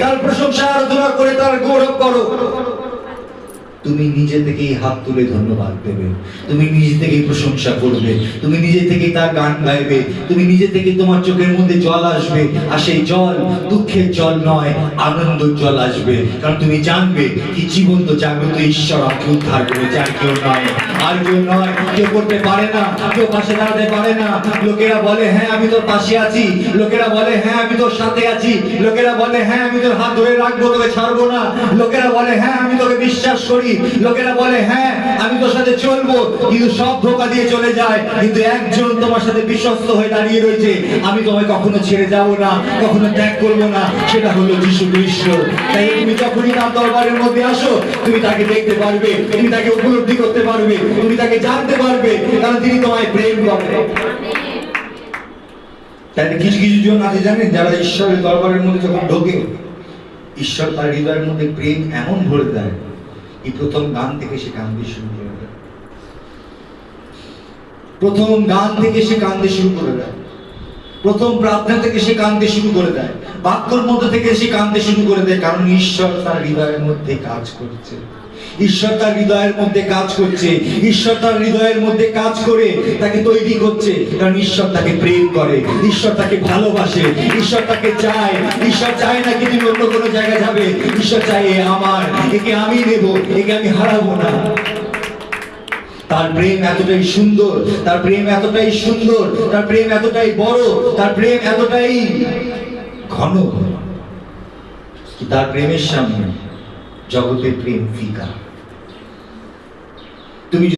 তার প্রশংসা আরাধনা করে তার গৌরব করো। তুমি নিজে থেকেই হাত তুলে ধন্যবাদ দেবে, তুমি নিজে থেকেই প্রশংসা করবে, তুমি নিজে থেকেই তার গান গাইবে, তুমি নিজে থেকে তোমার চোখের মধ্যে জল আসবে, আর সেই জল দুঃখের জল নয়, আনন্দের জল আসবে। কারণ তুমি জানবে কি জীবন্ত জাগ্রত ঈশ্বর আমাকে উদ্ধার করেছে, আর কেউ নয়, আর কেউ নয়। কেউ করতে পারে না, কেউ পাশে দাঁড়াতে পারে না। লোকেরা বলে হ্যাঁ আমি তোর পাশে আছি, লোকেরা বলে হ্যাঁ আমি তোর সাথে আছি, লোকেরা বলে হ্যাঁ আমি তোর হাত ধরে রাখবো, তোকে ছাড়বো না, লোকেরা বলে হ্যাঁ আমি তোকে বিশ্বাস করি, লোকেরা বলে হ্যাঁ আমি তোর সাথে চলবো। কিন্তু সব ধোঁকা দিয়ে চলে যায়। কিন্তু একজন তোমার সাথে বিশ্বস্ত হয়ে দাঁড়িয়ে রয়েছে, আমি তোমায় কখনো ছেড়ে যাব না, কখনো ত্যাগ করবো না, সেটা হলো যিশু খ্রিস্ট। তাই তুমি যখনই তার দরবারের মধ্যে আসো, তুমি তাকে দেখতে পারবে, তুমি তাকে উপলব্ধি করতে পারবে, তুমি তাকে জানতে পারবে, কারণ তিনি তোমায় প্রেম করেন। তাই কিছু কিছু জন আছে জানেন, যারা ঈশ্বরের দরবারের মধ্যে যখন ঢোকে, ঈশ্বর তার হৃদয়ের মধ্যে প্রেম এমন ভরে দেয়, এই প্রথম গান থেকে সে কাঁদতে শুরু করে দেয়, প্রথম গান থেকে সে কাঁদতে শুরু করে দেয়, প্রথম প্রার্থনা থেকে সে কাঁদতে শুরু করে দেয়, বাক্যর মধ্যে থেকে সে কাঁদতে শুরু করে দেয়। কারণ ঈশ্বর তার হৃদয়ের মধ্যে কাজ করছে, ঈশ্বর তার হৃদয়ের মধ্যে কাজ করছে, ঈশ্বর তার হৃদয়ের মধ্যে কাজ করে তাকে তৈরি করছে। কারণ ঈশ্বর তাকে প্রেম করে, ঈশ্বর তাকে ভালোবাসে, ঈশ্বর তাকে চায়। ঈশ্বর চায় না কি তুমি অন্য কোনো জায়গায় যাবে, ঈশ্বর চায় এ আমার, একে আমি নেব, একে আমি হারাবো না। তার প্রেম এতটাই সুন্দর, তার প্রেম এতটাই সুন্দর, তার প্রেম এতটাই বড়, তার প্রেম এতটাই ঘন, তার প্রেমের সামনে জগতের প্রেম ফিকা। তুমি